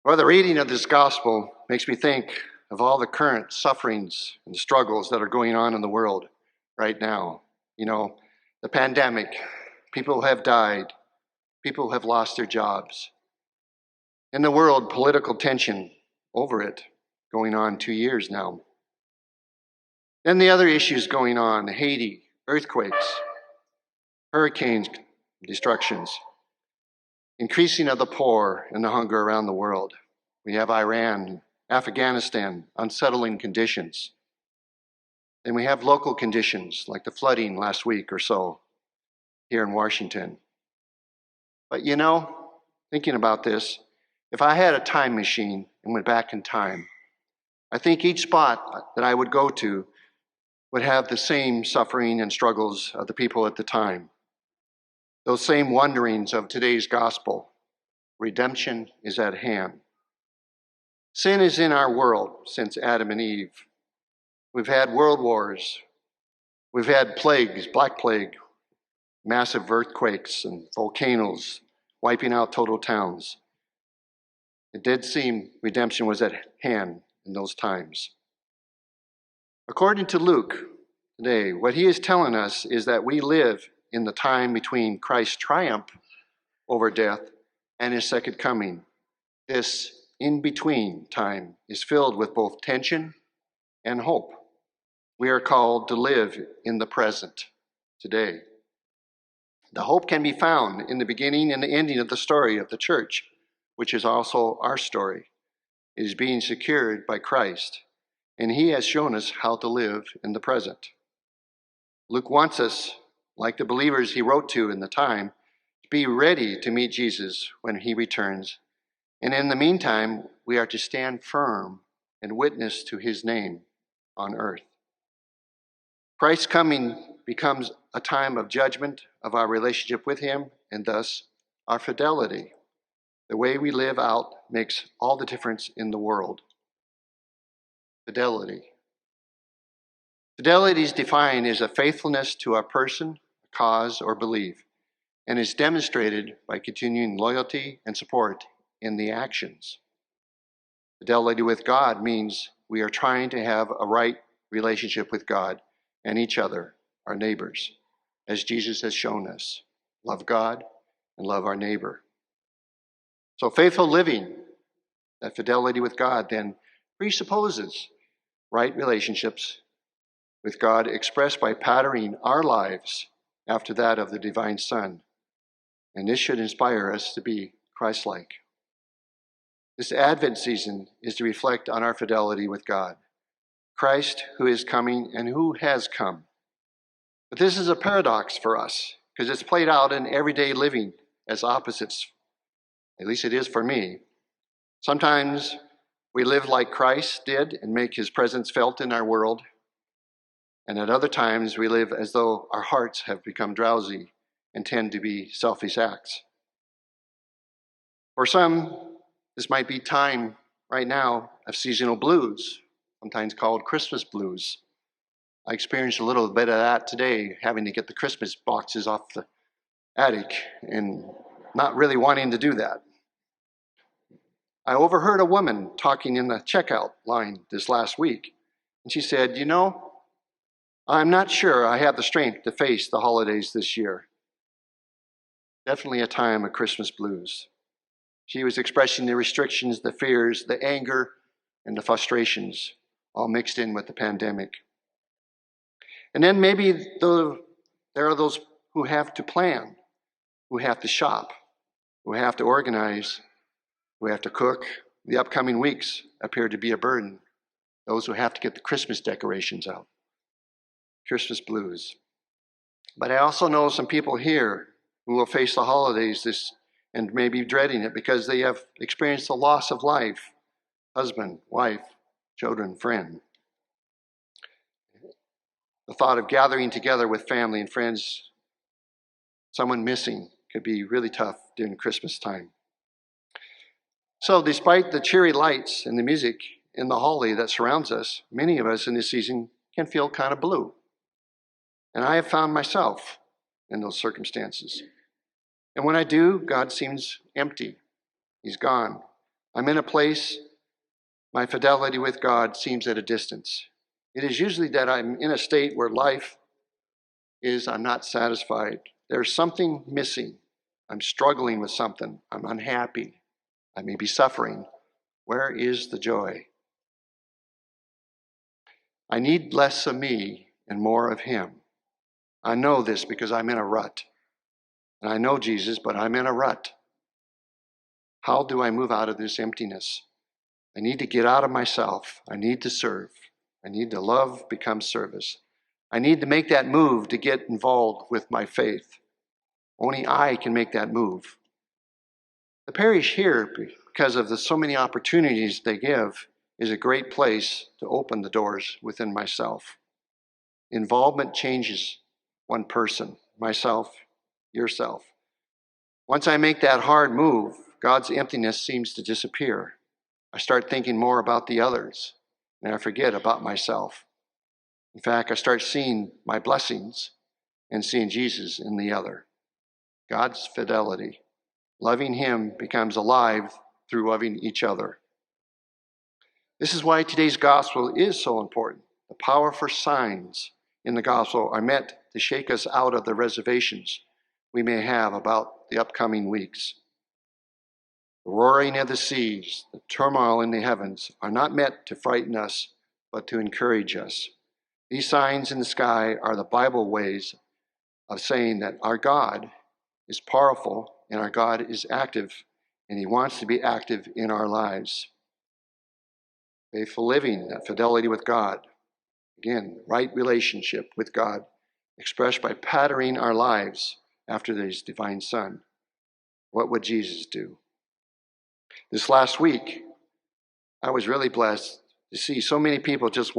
Well, the reading of this gospel makes me think of all the current sufferings and struggles that are going on in the world right now. You know, the pandemic, people have died, people have lost their jobs. In the world, political tension over it going on 2 years now. Then the other issues going on, Haiti, earthquakes, hurricanes, destructions, increasing of the poor and the hunger around the world. We have Iran, Afghanistan, unsettling conditions. Then we have local conditions like the flooding last week or so here in Washington. But you know, thinking about this, if I had a time machine and went back in time, I think each spot that I would go to would have the same suffering and struggles of the people at the time. Those same wonderings of today's gospel. Redemption is at hand. Sin is in our world since Adam and Eve. We've had world wars. We've had plagues, Black Plague, massive earthquakes and volcanoes wiping out total towns. It did seem redemption was at hand in those times. According to Luke today, what he is telling us is that we live in the time between Christ's triumph over death and his second coming. This in-between time is filled with both tension and hope. We are called to live in the present today. The hope can be found in the beginning and the ending of the story of the church, which is also our story. It is being secured by Christ, and he has shown us how to live in the present. Luke wants us, like the believers he wrote to in the time, to be ready to meet Jesus when he returns. And in the meantime, we are to stand firm and witness to his name on earth. Christ's coming becomes a time of judgment of our relationship with him and thus our fidelity. The way we live out makes all the difference in the world. Fidelity. Fidelity is defined as a faithfulness to a person, a cause, or belief, and is demonstrated by continuing loyalty and support in the actions. Fidelity with God means we are trying to have a right relationship with God and each other, our neighbors, as Jesus has shown us. Love God and love our neighbor. So faithful living, that fidelity with God, then presupposes right relationships with God expressed by patterning our lives after that of the divine Son. And this should inspire us to be Christ-like. This Advent season is to reflect on our fidelity with God, Christ who is coming and who has come. But this is a paradox for us because it's played out in everyday living as opposites. At least it is for me. Sometimes we live like Christ did and make his presence felt in our world. And at other times we live as though our hearts have become drowsy and tend to be selfish acts. For some, this might be time right now of seasonal blues, sometimes called Christmas blues. I experienced a little bit of that today, having to get the Christmas boxes off the attic and not really wanting to do that. I overheard a woman talking in the checkout line this last week, and she said, "You know, I'm not sure I have the strength to face the holidays this year." Definitely a time of Christmas blues. She was expressing the restrictions, the fears, the anger, and the frustrations, all mixed in with the pandemic. And then maybe there are those who have to plan, who have to shop, who have to organize, who have to cook. The upcoming weeks appear to be a burden. Those who have to get the Christmas decorations out. Christmas blues. But I also know some people here who will face the holidays and may be dreading it because they have experienced the loss of life, husband, wife, children, friend. The thought of gathering together with family and friends, someone missing, could be really tough during Christmas time. So despite the cheery lights and the music in the holly that surrounds us, many of us in this season can feel kind of blue. And I have found myself in those circumstances. And when I do, God seems empty. He's gone. I'm in a place my fidelity with God seems at a distance. It is usually that I'm in a state where life is, I'm not satisfied. There's something missing. I'm struggling with something. I'm unhappy. I may be suffering. Where is the joy? I need less of me and more of him. I know this because I'm in a rut. And I know Jesus, but I'm in a rut. How do I move out of this emptiness? I need to get out of myself. I need to serve. I need to love become service. I need to make that move to get involved with my faith. Only I can make that move. The parish here, because of the so many opportunities they give, is a great place to open the doors within myself. Involvement changes one person, myself, yourself. Once I make that hard move, God's emptiness seems to disappear. I start thinking more about the others, and I forget about myself. In fact, I start seeing my blessings and seeing Jesus in the other. God's fidelity. Loving him becomes alive through loving each other. This is why today's gospel is so important. The powerful signs in the gospel are meant to shake us out of the reservations we may have about the upcoming weeks. The roaring of the seas, the turmoil in the heavens are not meant to frighten us, but to encourage us. These signs in the sky are the Bible ways of saying that our God is powerful and our God is active, and he wants to be active in our lives. Faithful living, that fidelity with God. Again, right relationship with God, expressed by patterning our lives after his divine Son. What would Jesus do? This last week, I was really blessed to see so many people just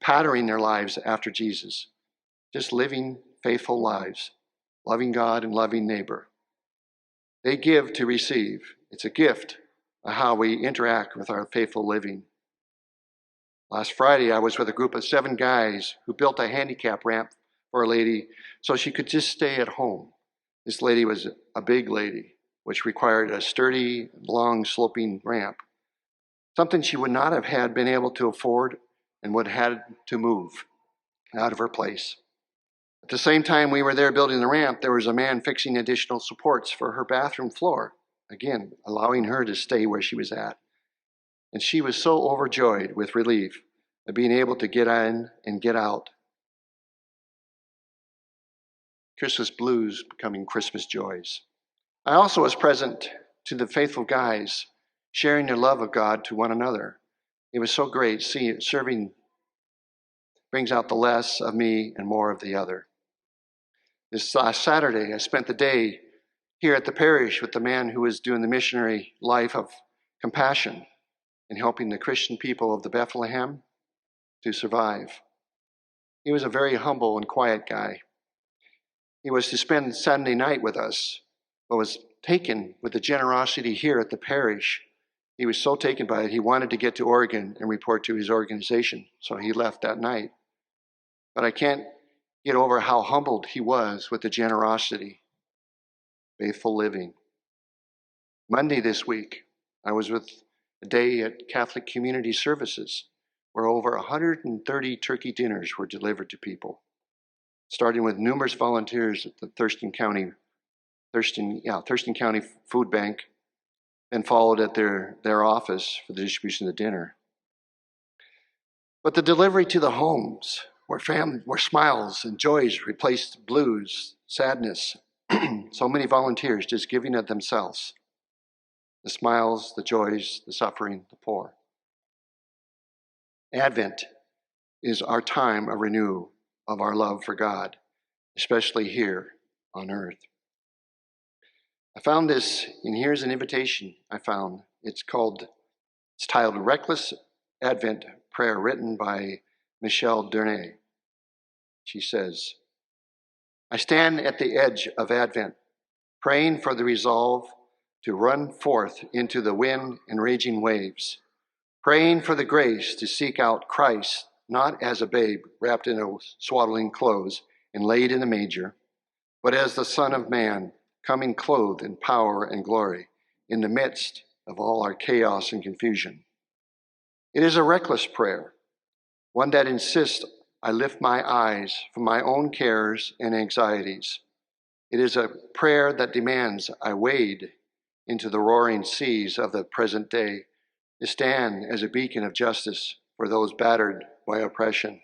patterning their lives after Jesus, just living faithful lives, loving God and loving neighbor. They give to receive. It's a gift of how we interact with our faithful living. Last Friday, I was with a group of 7 guys who built a handicap ramp for a lady so she could just stay at home. This lady was a big lady, which required a sturdy, long, sloping ramp, something she would not have had been able to afford and would have had to move out of her place. At the same time we were there building the ramp, there was a man fixing additional supports for her bathroom floor, again, allowing her to stay where she was at. And she was so overjoyed with relief of being able to get in and get out. Christmas blues becoming Christmas joys. I also was present to the faithful guys sharing their love of God to one another. It was so great. Serving brings out the less of me and more of the other. This last Saturday, I spent the day here at the parish with the man who was doing the missionary life of compassion and helping the Christian people of the Bethlehem to survive. He was a very humble and quiet guy. He was to spend Sunday night with us, but was taken with the generosity here at the parish. He was so taken by it, he wanted to get to Oregon and report to his organization, so he left that night. But I can't get over how humbled he was with the generosity, faithful living. Monday this week, I was with a day at Catholic Community Services, where over 130 turkey dinners were delivered to people, starting with numerous volunteers at the Thurston County Food Bank, and followed at their office for the distribution of the dinner. But the delivery to the homes, where smiles and joys replaced blues, sadness, so many volunteers just giving of themselves, the smiles, the joys, the suffering, the poor. Advent is our time of renewal of our love for God, especially here on earth. I found this, and here's an invitation I found. It's titled Reckless Advent Prayer, written by Michelle Durnay. She says, I stand at the edge of Advent, praying for the resolve to run forth into the wind and raging waves, praying for the grace to seek out Christ, not as a babe wrapped in swaddling clothes and laid in a manger, but as the Son of Man, coming clothed in power and glory in the midst of all our chaos and confusion. It is a reckless prayer, one that insists I lift my eyes from my own cares and anxieties. It is a prayer that demands I wade into the roaring seas of the present day to stand as a beacon of justice for those battered by oppression,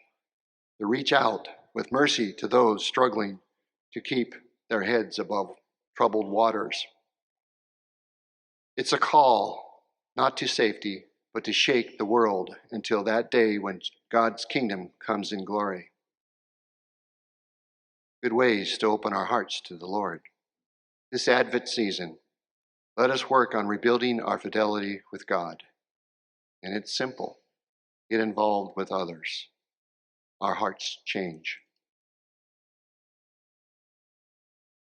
to reach out with mercy to those struggling to keep their heads above troubled waters. It's a call not to safety, but to shake the world until that day when God's kingdom comes in glory. Good ways to open our hearts to the Lord. This Advent season, let us work on rebuilding our fidelity with God. And it's simple. Get involved with others. Our hearts change.